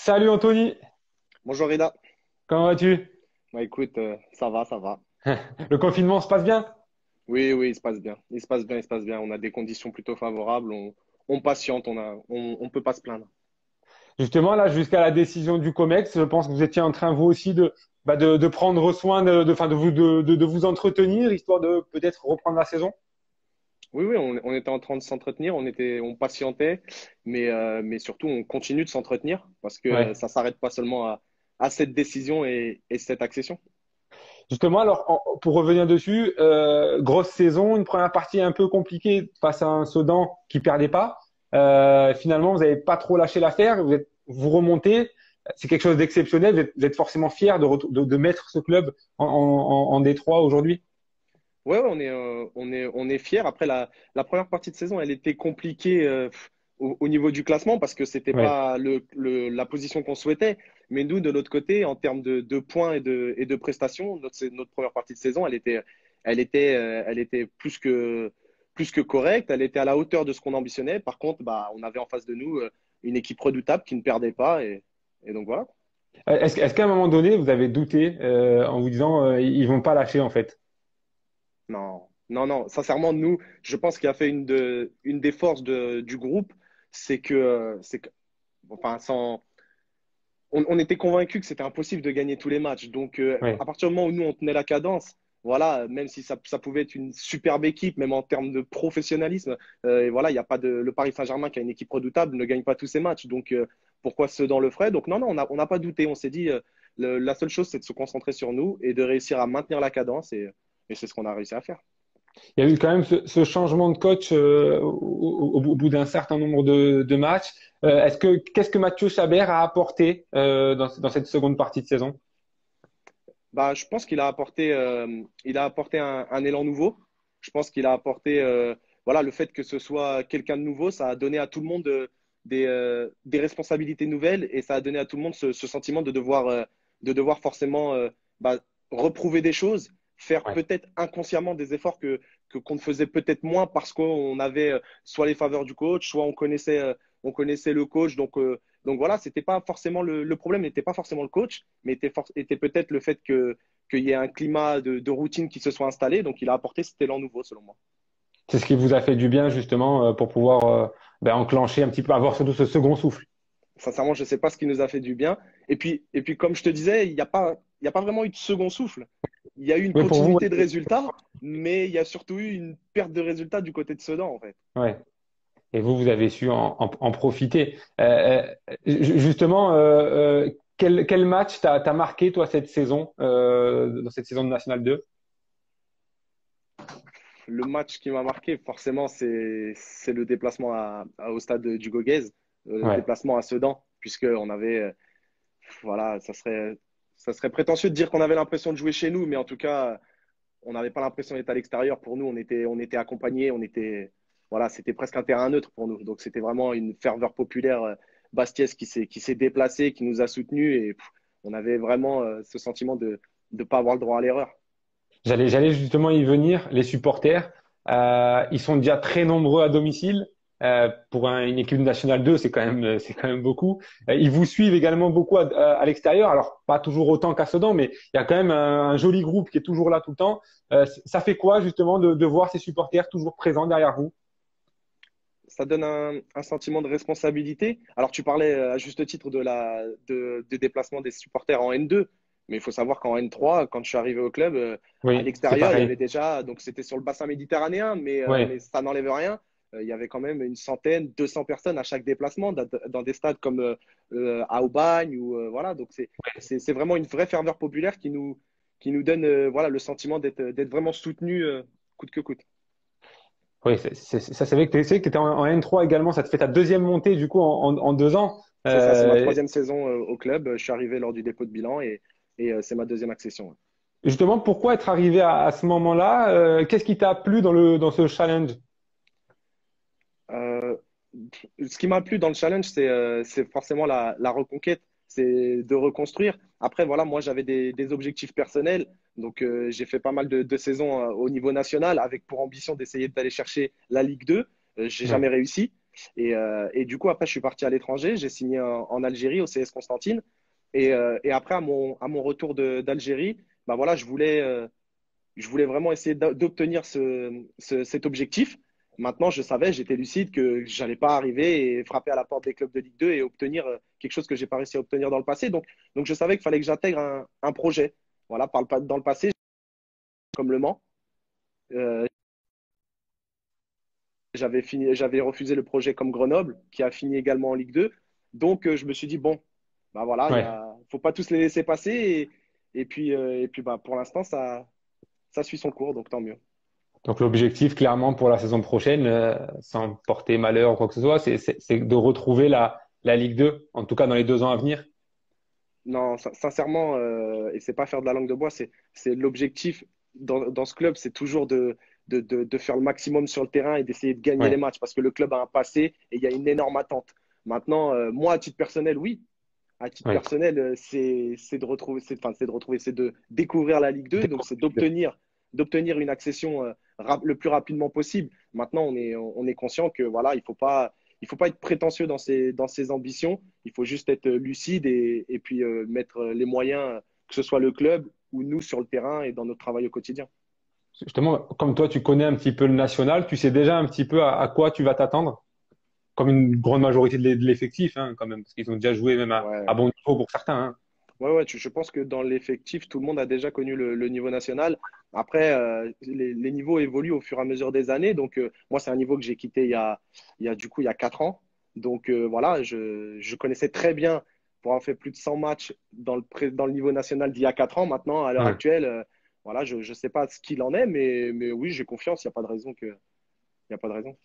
Salut Anthony, Bonjour Rida. comment vas-tu? Bah, écoute, ça va, ça va. Le confinement se passe bien? Oui, oui, il se passe bien. Il se passe bien, il se passe bien. On a des conditions plutôt favorables. On patiente, on peut pas se plaindre. Justement, là, jusqu'à la décision du COMEX, je pense que vous étiez en train, vous aussi, de prendre soin enfin, de vous entretenir, histoire de peut-être reprendre la saison. Oui, oui, on était en train de s'entretenir, on patientait, mais surtout on continue de s'entretenir parce que Ouais. ça s'arrête pas seulement à cette décision et cette accession. Justement, alors, pour revenir dessus, grosse saison, une première partie un peu compliquée face à un Sedan qui perdait pas. Finalement, vous n'avez pas trop lâché l'affaire, vous remontez. C'est quelque chose d'exceptionnel. Vous êtes forcément fier de mettre ce club en Détroit aujourd'hui. Ouais, ouais, on est fiers. Après, la première partie de saison, elle était compliquée au niveau du classement parce que c'était Ouais. pas la position qu'on souhaitait. Mais nous, de l'autre côté, en termes de points et de prestations, notre première partie de saison, elle était plus que correcte. Elle était à la hauteur de ce qu'on ambitionnait. Par contre, bah, on avait en face de nous une équipe redoutable qui ne perdait pas. Et donc voilà. Est-ce qu'à un moment donné, vous avez douté en vous disant ils vont pas lâcher en fait? Non, non, non. Sincèrement, nous, je pense qu'il a fait une des forces du groupe, c'est que, enfin, on était convaincus que c'était impossible de gagner tous les matchs. Donc, à Ouais. partir du moment où nous, on tenait la cadence, voilà, même si ça pouvait être une superbe équipe, même en termes de professionnalisme, et voilà, il y a pas le Paris Saint-Germain qui a une équipe redoutable ne gagne pas tous ses matchs. Donc, pourquoi ceux dans le frais? Donc, non, non, on n'a pas douté. On s'est dit, la seule chose, c'est de se concentrer sur nous et de réussir à maintenir la cadence et c'est ce qu'on a réussi à faire. Il y a eu quand même ce changement de coach au bout d'un certain nombre de matchs. Qu'est-ce que Mathieu Chabert a apporté dans cette seconde partie de saison? Bah, je pense il a apporté un élan nouveau. Je pense qu'il a apporté, voilà, le fait que ce soit quelqu'un de nouveau, ça a donné à tout le monde des responsabilités nouvelles et ça a donné à tout le monde ce sentiment de devoir forcément bah, reprouver des choses, faire Ouais. peut-être inconsciemment des efforts qu'on ne faisait peut-être moins parce qu'on avait soit les faveurs du coach, soit on connaissait le coach. Donc voilà, c'était pas forcément le problème n'était pas forcément le coach, mais était peut-être le fait qu'il y ait un climat de routine qui se soit installé. Donc il a apporté cet élan nouveau, selon moi. C'est ce qui vous a fait du bien justement pour pouvoir enclencher un petit peu, avoir surtout ce second souffle. Sincèrement, je ne sais pas ce qui nous a fait du bien. Et puis comme je te disais, il y a pas vraiment eu de second souffle. Il y a eu une Mais pour vous, continuité de résultats, mais il y a surtout eu une perte de résultats du côté de Sedan, en fait. ouais. Et vous avez su en profiter. Justement, quel match t'as marqué toi cette saison dans cette saison de National 2? Le match qui m'a marqué, forcément, c'est le déplacement au stade du Goguez, le Ouais. déplacement à Sedan, puisqu'on avait, voilà, ça serait prétentieux de dire qu'on avait l'impression de jouer chez nous, mais en tout cas, on n'avait pas l'impression d'être à l'extérieur. Pour nous, on était accompagnés, voilà, c'était presque un terrain neutre pour nous. Donc, c'était vraiment une ferveur populaire bastiaise qui s'est déplacée, qui nous a soutenus et on avait vraiment ce sentiment de ne pas avoir le droit à l'erreur. J'allais justement y venir. Les supporters, ils sont déjà très nombreux à domicile. Pour une équipe nationale 2, c'est quand même beaucoup. Ils vous suivent également beaucoup à l'extérieur. Alors, pas toujours autant qu'à Sedan, mais il y a quand même un joli groupe qui est toujours là tout le temps. Ça fait quoi justement de voir ces supporters toujours présents derrière vous? Ça donne un sentiment de responsabilité. Alors, tu parlais à juste titre des déplacements des supporters en N2, mais il faut savoir qu'en N3, quand je suis arrivé au club, à Oui, c'est l'extérieur, il y avait pareil. déjà, donc c'était sur le bassin méditerranéen, Oui. mais ça n'enlève rien. Il y avait quand même une centaine, 200 personnes à chaque déplacement dans des stades comme à Aubagne ou voilà. Donc c'est vraiment une vraie ferveur populaire qui nous donne voilà le sentiment d'être vraiment soutenu coûte que coûte. Oui, ça c'est vrai que tu étais en N3 également. Ça te fait ta deuxième montée du coup en 2 ans. C'est ça, c'est ma troisième saison au club. Je suis arrivé lors du dépôt de bilan et c'est ma deuxième accession. Ouais. Justement, pourquoi être arrivé à ce moment-là? Qu'est-ce qui t'a plu dans ce challenge? Euh, Ce qui m'a plu dans le challenge, c'est forcément la reconquête, c'est de reconstruire. Après, voilà, moi j'avais des objectifs personnels, donc j'ai fait pas mal de saisons au niveau national avec pour ambition d'essayer d'aller chercher la Ligue 2. J'ai Ouais. jamais réussi. Et du coup, après, je suis parti à l'étranger. J'ai signé en Algérie, au CS Constantine. Et après, à mon retour d'Algérie, bah voilà, je voulais vraiment essayer d'obtenir cet objectif. Maintenant, je savais, j'étais lucide que j'allais pas arriver et frapper à la porte des clubs de Ligue 2 et obtenir quelque chose que j'ai pas réussi à obtenir dans le passé. Donc je savais qu'il fallait que j'intègre un projet. Voilà, dans le passé, comme Le Mans, euh, j'avais refusé le projet comme Grenoble, qui a fini également en Ligue 2. Donc je me suis dit, bon, bah voilà, Ouais. faut pas tous les laisser passer. Et puis bah, pour l'instant, ça suit son cours, donc tant mieux. Donc l'objectif, clairement, pour la saison prochaine, sans porter malheur ou quoi que ce soit, c'est de retrouver la Ligue 2, en tout cas dans les 2 ans à venir. Non, sincèrement, et c'est pas faire de la langue de bois, c'est l'objectif dans ce club, c'est toujours de faire le maximum sur le terrain et d'essayer de gagner les Ouais, matchs parce que le club a un passé et il y a une énorme attente. Maintenant, moi, à titre personnel, oui. À titre ouais. personnel, c'est de retrouver, enfin, c'est de retrouver, c'est de découvrir la Ligue 2, donc c'est Découvrir la Ligue 2. d'obtenir une accession le plus rapidement possible. Maintenant, on est conscient que voilà, il faut pas être prétentieux dans ses ambitions. Il faut juste être lucide et puis mettre les moyens, que ce soit le club ou nous sur le terrain et dans notre travail au quotidien. Justement, comme toi, tu connais un petit peu le national, tu sais déjà un petit peu à quoi tu vas t'attendre, comme une grande majorité de l'effectif, hein, quand même, parce qu'ils ont déjà joué même à Ouais. bon niveau pour certains. Hein. Ouais, ouais, je pense que dans l'effectif, tout le monde a déjà connu le niveau national. Après, les niveaux évoluent au fur et à mesure des années. Donc, moi, c'est un niveau que j'ai quitté il y a 4 ans. Donc, voilà, je connaissais très bien pour avoir fait plus de 100 matchs dans le niveau national d'il y a 4 ans. Maintenant, à l'heure Ouais. actuelle, voilà, je ne sais pas ce qu'il en est, mais oui, j'ai confiance. Il n'y a pas de raison il y a pas de raison.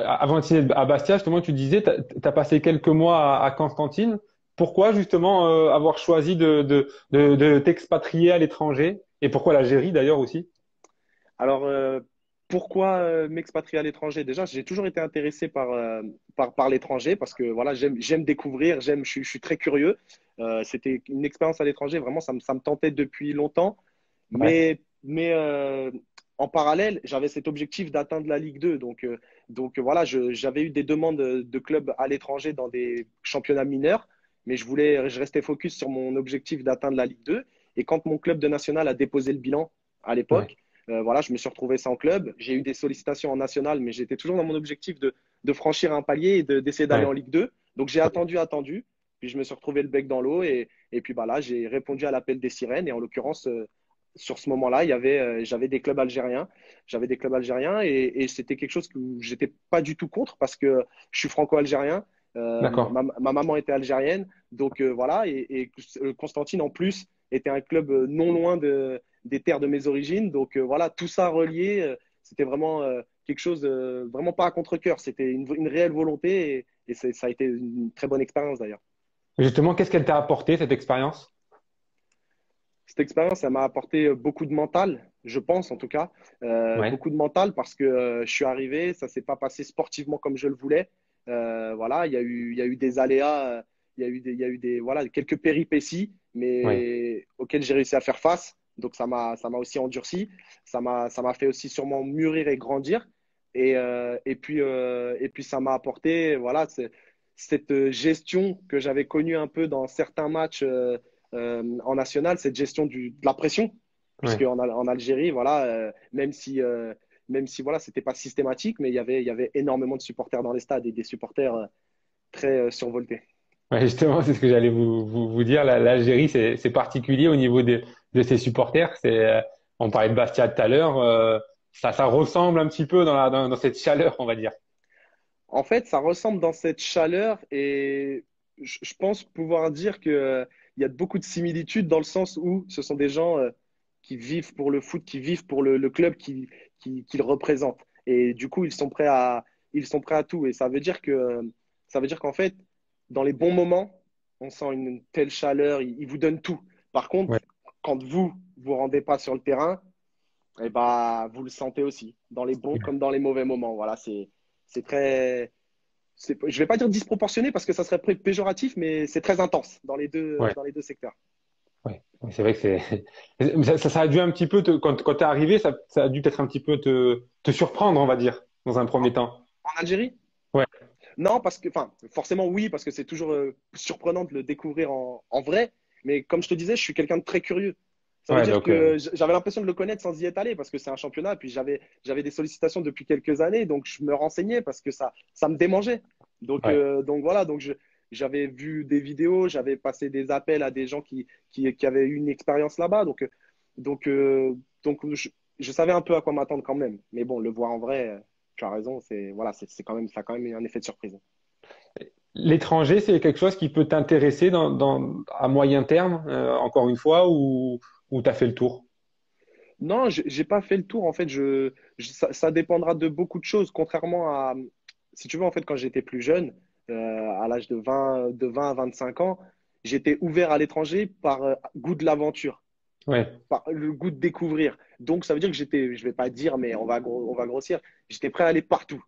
Avant de signer à Bastia, justement, tu disais, tu as passé quelques mois à Constantine. Pourquoi justement avoir choisi de t'expatrier à l'étranger? Et pourquoi l'Algérie d'ailleurs aussi? Alors, pourquoi m'expatrier à l'étranger? Déjà, j'ai toujours été intéressé par l'étranger parce que voilà, j'aime découvrir, je suis très curieux. C'était une expérience à l'étranger, vraiment, ça me tentait depuis longtemps. Ouais, Mais en parallèle, j'avais cet objectif d'atteindre la Ligue 2. Donc voilà, j'avais eu des demandes de clubs à l'étranger dans des championnats mineurs, mais je restais focus sur mon objectif d'atteindre la Ligue 2. Et quand mon club de national a déposé le bilan à ouais, l'époque, voilà, je me suis retrouvé sans club. J'ai eu des sollicitations en national, mais j'étais toujours dans mon objectif de franchir un palier et d'essayer d'aller en ouais. Ligue 2. Donc j'ai Ouais. attendu, puis je me suis retrouvé le bec dans l'eau et puis bah là, j'ai répondu à l'appel des sirènes. Et en l'occurrence, sur ce moment-là, j'avais des clubs algériens. J'avais des clubs algériens et c'était quelque chose que j'étais pas du tout contre parce que je suis franco-algérien. D'accord. Ma maman était algérienne. Donc voilà. Et Constantine, en plus, était un club non loin des terres de mes origines. Donc voilà, tout ça relié, c'était vraiment quelque chose, vraiment pas à contre-cœur. C'était une réelle volonté et ça a été une très bonne expérience d'ailleurs. Justement, qu'est-ce qu'elle t'a apporté, cette expérience? Cette expérience, elle m'a apporté beaucoup de mental, je pense en tout cas. Ouais, Beaucoup de mental parce que je suis arrivé, ça s'est pas passé sportivement comme je le voulais. Voilà, il y a eu des aléas, voilà, quelques péripéties, ouais. mais auxquelles j'ai réussi à faire face. Donc ça m'a aussi endurci. Ça m'a fait aussi sûrement mûrir et grandir. Et puis ça m'a apporté, voilà, cette gestion que j'avais connue un peu dans certains matchs. En national, cette gestion de la pression, puisque Ouais. en Algérie, voilà, même si voilà, c'était pas systématique, mais il y avait énormément de supporters dans les stades et des supporters très survoltés. Ouais, justement, c'est ce que j'allais vous dire. L'Algérie, c'est particulier au niveau de ses supporters. On parlait de Bastia tout à l'heure. Ça ressemble un petit peu dans cette chaleur, on va dire. En fait, ça ressemble dans cette chaleur et je pense pouvoir dire il y a beaucoup de similitudes dans le sens où ce sont des gens qui vivent pour le foot, qui vivent pour le club qu'ils représentent. Et du coup, ils sont prêts à tout. Et ça veut dire qu'en fait, dans les bons moments, on sent une telle chaleur, ils vous donnent tout. Par contre, Ouais. quand vous rendez pas sur le terrain, eh ben, vous le sentez aussi, dans les bons comme dans les mauvais moments. Voilà, c'est très, je vais pas dire disproportionné parce que ça serait péjoratif, mais c'est très intense Ouais. dans les deux secteurs. Ouais. Ouais, c'est vrai que c'est ça a dû un petit peu quand t'es arrivé, ça a dû peut-être un petit peu te surprendre, on va dire, dans un En, premier temps. en Algérie? Ouais, Non, parce que, enfin, forcément oui, parce que c'est toujours surprenant de le découvrir en vrai. Mais comme je te disais, je suis quelqu'un de très curieux. Ça veut ouais, dire donc, que j'avais l'impression de le connaître sans y être allé, parce que c'est un championnat. Puis j'avais des sollicitations depuis quelques années, donc je me renseignais parce que ça me démangeait. ouais. Donc voilà, j'avais vu des vidéos, j'avais passé des appels à des gens qui avaient eu une expérience là-bas. Donc, euh, donc je savais un peu à quoi m'attendre quand même. Mais bon, le voir en vrai, tu as raison, voilà, c'est quand même, ça a quand même eu un effet de surprise. L'étranger, c'est quelque chose qui peut t'intéresser à moyen terme, encore une fois, ou t'as fait le tour? Non, j'ai pas fait le tour. En fait, ça dépendra de beaucoup de choses. Contrairement à, si tu veux, en fait, quand j'étais plus jeune, à l'âge de 20 à 25 ans, j'étais ouvert à l'étranger par goût de l'aventure, Ouais, par le goût de découvrir. Donc, ça veut dire que je vais pas dire, mais on va grossir. J'étais prêt à aller partout.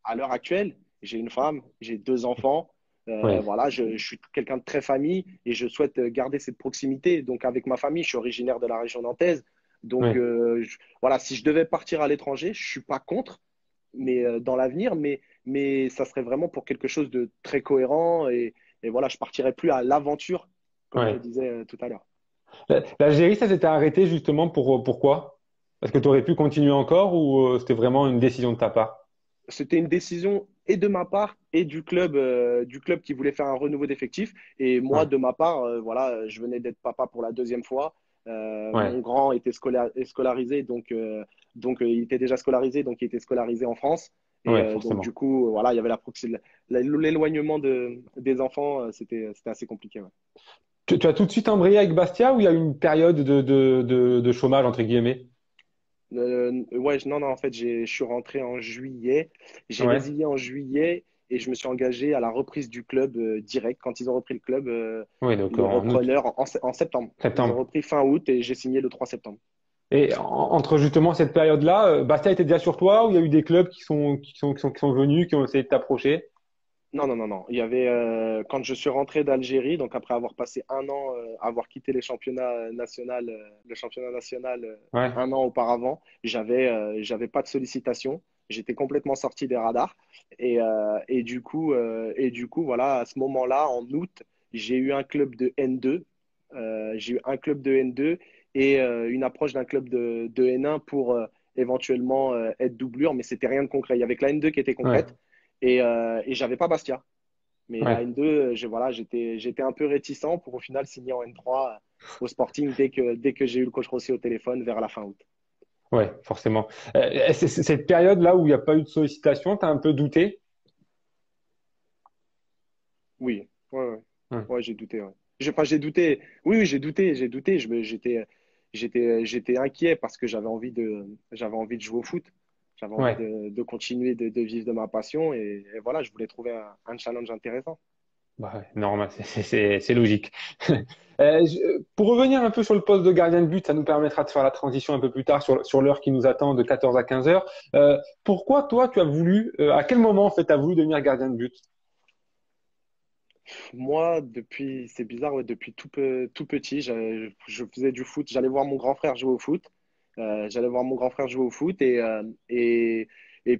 À l'heure actuelle, j'ai une femme, j'ai deux enfants. ouais, Voilà, je suis quelqu'un de très famille et je souhaite garder cette proximité. Donc, avec ma famille, je suis originaire de la région nantaise. Donc, ouais. voilà, si je devais partir à l'étranger, je suis pas contre, mais dans l'avenir, mais ça serait vraiment pour quelque chose de très cohérent. Et voilà, je partirais plus à l'aventure, comme je Ouais. disais tout à l'heure. L'Algérie, ça s'était arrêté justement pourquoi? Parce que tu aurais pu continuer encore ou c'était vraiment une décision de ta part? C'était une décision et de ma part et du club qui voulait faire un renouveau d'effectifs. Et moi, Ouais, de ma part, voilà, je venais d'être papa pour la deuxième fois. Mon ouais, grand était scolarisé, il était déjà scolarisé, donc il était scolarisé en France. Et ouais, donc du forcément. coup, voilà, il y avait l'éloignement des enfants, c'était assez compliqué. Ouais. Tu as tout de suite embrayé avec Bastia ou il y a eu une période de chômage, entre guillemets? Ouais, non, non, en fait, je suis rentré en juillet. J'ai Ouais, résilié en juillet et je me suis engagé à la reprise du club direct. Quand ils ont repris le club, ouais, donc les en août, repreneurs en septembre. Ils ont septembre. repris fin août et j'ai signé le 3 septembre. Et entre justement cette période-là, Bastia était déjà sur toi ou il y a eu des clubs qui sont venus, qui ont essayé de t'approcher? Non, non, non, non. Il y avait, quand je suis rentré d'Algérie, donc après avoir passé un an, avoir quitté le championnat national Ouais, un an auparavant, j'avais pas de sollicitation. J'étais complètement sorti des radars. Et du coup, voilà, à ce moment-là, en août, j'ai eu un club de N2. J'ai eu un club de N2 et une approche d'un club de N1 pour éventuellement être doublure, mais c'était rien de concret. Il y avait que la N2 qui était ouais, concrète et j'avais pas Bastia. Mais la ouais. N2, voilà, j'étais un peu réticent pour au final signer en N3 au Sporting dès que j'ai eu le coach Rossi au téléphone vers la fin août. Ouais, forcément. Cette période-là où il n'y a pas eu de sollicitation, t'as un peu douté? Oui, ouais, ouais, Ouais. ouais, j'ai douté. Ouais. Enfin, j'ai douté. Oui, oui, j'ai douté. J'étais inquiet parce que j'avais envie de jouer au foot. J'avais envie Ouais. de continuer de vivre de ma passion et voilà, je voulais trouver un challenge intéressant. Bah ouais, normal, c'est logique. Pour revenir un peu sur le poste de gardien de but, ça nous permettra de faire la transition un peu plus tard sur l'heure qui nous attend de 14 à 15 heures. Pourquoi toi, tu as voulu, à quel moment en fait, tu as voulu devenir gardien de but? Moi, c'est bizarre, ouais, depuis tout petit, je faisais du foot. J'allais voir mon grand frère jouer au foot. J'allais voir mon grand frère jouer au foot et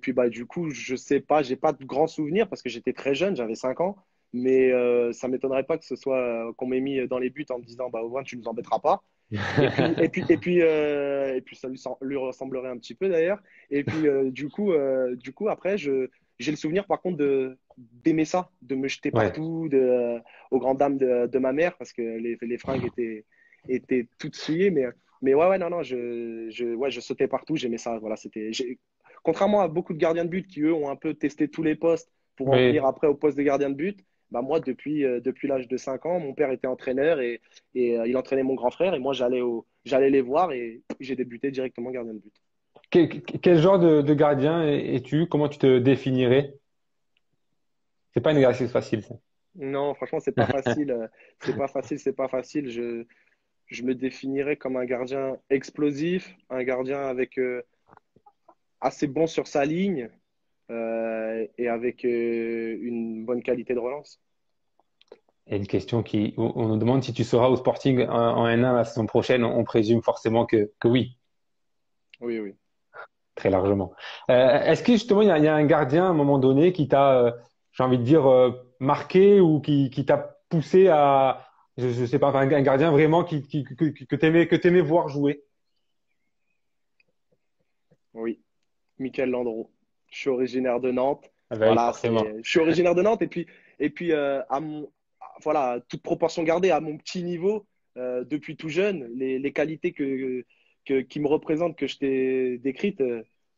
puis bah du coup, je sais pas, j'ai pas de grands souvenirs parce que j'étais très jeune, j'avais 5 ans, mais ça m'étonnerait pas que ce soit qu'on m'ait mis dans les buts en me disant bah au moins tu nous embêteras pas. Et puis ça lui ressemblerait un petit peu d'ailleurs. Et puis du coup après, j'ai le souvenir par contre d'aimer ça, de me jeter Ouais, partout, aux grandes dames de ma mère parce que les fringues étaient toutes souillées. Mais ouais, ouais, non, non, ouais, je sautais partout, j'aimais ça. Voilà, contrairement à beaucoup de gardiens de but qui, eux, ont un peu testé tous les postes pour en venir oui. après au poste de gardien de but, bah moi, depuis l'âge de 5 ans, mon père était entraîneur et il entraînait mon grand frère et moi j'allais les voir et j'ai débuté directement gardien de but. Quel genre de gardien es-tu? Comment tu te définirais? C'est pas un exercice facile, ça. Non, franchement, c'est pas facile, c'est pas facile, c'est pas facile. Je me définirais comme un gardien explosif, un gardien avec assez bon sur sa ligne et avec une bonne qualité de relance. Il y a une question on nous demande si tu seras au Sporting en N1 la saison prochaine. On présume forcément que oui. Oui, oui. très largement. Est-ce que justement il y a un gardien à un moment donné qui t'a, j'ai envie de dire, marqué ou qui t'a poussé à, je sais pas, enfin, un gardien vraiment que t'aimais voir jouer? Oui, Michael Landreau. Je suis originaire de Nantes. Ah bah oui, Voilà, forcément. je suis originaire de Nantes et puis voilà, toute proportion gardée, à mon petit niveau, depuis tout jeune, les qualités qui me représentent, que je t'ai décrites,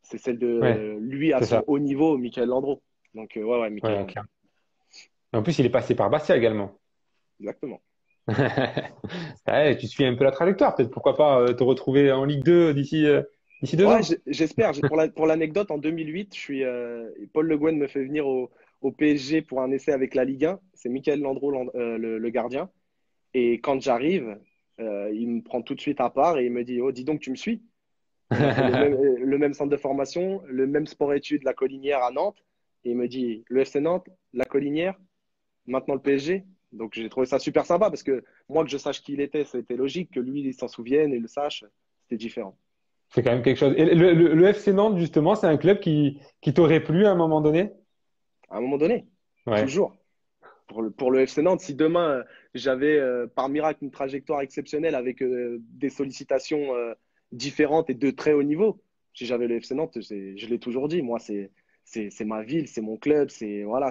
c'est celle Ouais, de lui à c'est son ça. haut niveau, Michael Landreau. Donc, ouais, Michael Ouais, Landreau. clair. En plus, il est passé par Bastia également. Exactement. Ouais, tu suis un peu la trajectoire. Peut-être pourquoi pas te retrouver en Ligue 2 d'ici deux Ouais, ans. j'espère. Pour l'anecdote, en 2008, Paul Le Guen me fait venir au PSG pour un essai avec la Ligue 1. C'est Michael Landreau, le gardien. Et quand j'arrive, il me prend tout de suite à part et il me dit: Oh, dis donc, tu me suis? On a fait le même centre de formation, le même sport-études, la Collinière à Nantes. Et il me dit: le FC Nantes, la Collinière, maintenant le PSG. Donc j'ai trouvé ça super sympa parce que moi, que je sache qui il était, c'était logique. Que lui, il s'en souvienne et le sache, c'était différent. C'est quand même quelque chose. Et le FC Nantes, justement, c'est un club qui t'aurait plu à un moment donné? À un moment donné, Ouais, toujours. Pour le FC Nantes, si demain j'avais par miracle une trajectoire exceptionnelle avec des sollicitations différentes et de très haut niveau, si j'avais le FC Nantes, je l'ai toujours dit, moi c'est ma ville, c'est mon club, voilà,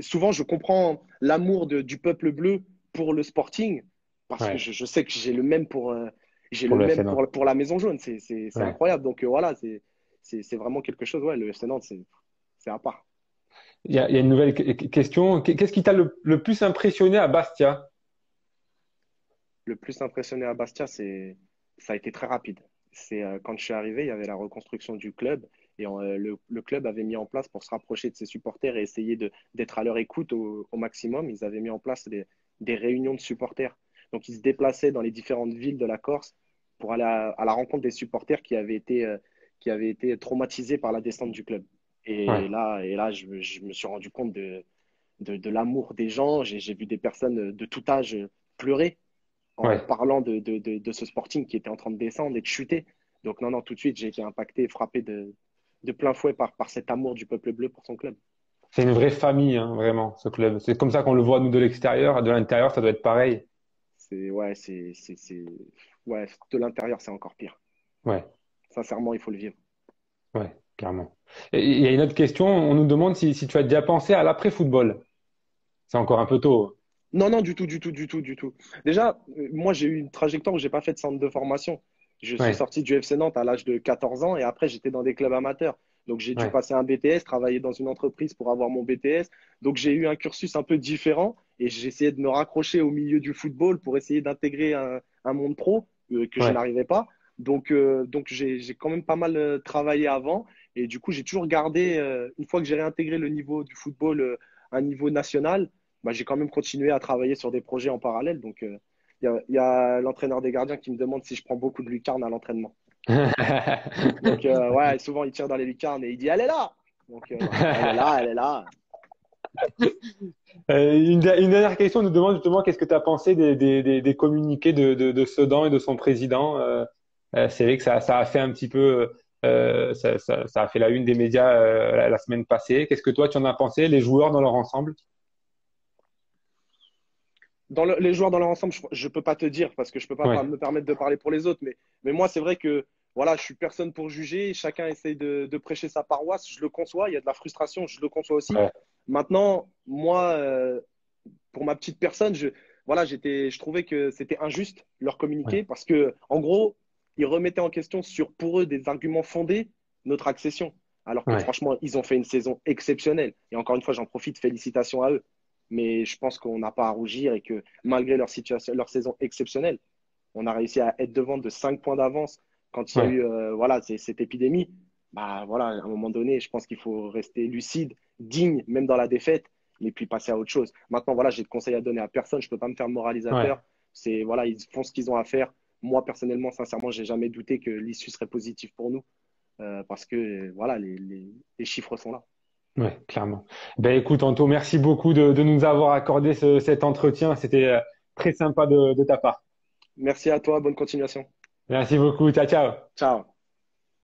souvent je comprends l'amour du peuple bleu pour le Sporting parce que ouais, je sais que j'ai pour le le même FC Nantes. pour la Maison Jaune, c'est Ouais. incroyable. Donc voilà, c'est vraiment quelque chose. Ouais, le FC Nantes, c'est à part. Il y a une nouvelle question. Qu'est-ce qui t'a le plus impressionné à Bastia? Le plus impressionné à Bastia, ça a été très rapide. C'est quand je suis arrivé, il y avait la reconstruction du club et le club avait mis en place pour se rapprocher de ses supporters et essayer d'être à leur écoute au maximum. Ils avaient mis en place des réunions de supporters. Donc ils se déplaçaient dans les différentes villes de la Corse pour aller à la rencontre des supporters qui avaient été traumatisés par la descente du club. Et Ouais, là, je me suis rendu compte de l'amour des gens. J'ai vu des personnes de tout âge pleurer en ouais. parlant de ce Sporting qui était en train de descendre et de chuter. Donc non, non, tout de suite, j'ai été impacté et frappé de plein fouet par cet amour du peuple bleu pour son club. C'est une vraie famille, hein, vraiment, ce club. C'est comme ça qu'on le voit, nous, de l'extérieur. De l'intérieur, ça doit être pareil. Ouais, ouais, de l'intérieur, c'est encore pire. Ouais, Sincèrement, il faut le vivre. ouais, clairement. Et il y a une autre question. On nous demande si tu as déjà pensé à l'après-football. C'est encore un peu tôt. Non, non, du tout, du tout, du tout, du tout. Déjà, moi, j'ai eu une trajectoire où j'ai pas fait de centre de formation. Je suis Ouais, sorti du FC Nantes à l'âge de 14 ans et après, j'étais dans des clubs amateurs. Donc, j'ai dû ouais, passer un BTS, travailler dans une entreprise pour avoir mon BTS. Donc, j'ai eu un cursus un peu différent et j'ai essayé de me raccrocher au milieu du football pour essayer d'intégrer un monde pro que je ouais, n'arrivais pas. Donc j'ai quand même pas mal travaillé avant et du coup, j'ai toujours gardé, une fois que j'ai réintégré le niveau du football, un niveau national, bah, j'ai quand même continué à travailler sur des projets en parallèle. Donc, il y a l'entraîneur des gardiens qui me demande si je prends beaucoup de lucarnes à l'entraînement. Donc, ouais, souvent, il tire dans les lucarnes et il dit: Elle est là! Donc, voilà, elle est là, elle est là. Une dernière question, on nous demande justement qu'est-ce que tu as pensé des communiqués de Sedan et de son président. C'est vrai que ça a fait un petit peu, ça a fait la une des médias la semaine passée. Qu'est-ce que toi tu en as pensé, les joueurs dans leur ensemble? Les joueurs dans leur ensemble, je ne peux pas te dire parce que je ne peux pas Ouais, me permettre de parler pour les autres. Mais moi, c'est vrai que voilà, je suis personne pour juger. Chacun essaye de prêcher sa paroisse. Je le conçois. Il y a de la frustration. Je le conçois aussi. ouais, Maintenant, moi, pour ma petite personne, voilà, je trouvais que c'était injuste leur ouais, communiquer parce que, en gros, ils remettaient en question pour eux des arguments fondés notre accession. Alors que ouais. franchement, ils ont fait une saison exceptionnelle. Et encore une fois, j'en profite, félicitations à eux. Mais je pense qu'on n'a pas à rougir et que malgré leur situation, leur saison exceptionnelle, on a réussi à être devant de 5 points d'avance quand il y a Ouais. eu voilà, cette épidémie. Bah, voilà, à un moment donné, je pense qu'il faut rester lucide, digne, même dans la défaite, et puis passer à autre chose. Maintenant, voilà, j'ai de conseils à donner à personne. Je ne peux pas me faire moralisateur. Ouais. C'est, voilà, ils font ce qu'ils ont à faire. Moi, personnellement, sincèrement, j'ai jamais douté que l'issue serait positive pour nous parce que voilà, les chiffres sont là. Ouais, clairement. Ben écoute, Anto, merci beaucoup de nous avoir accordé cet entretien. C'était très sympa de ta part. Merci à toi, bonne continuation. Merci beaucoup. Ciao, ciao. Ciao.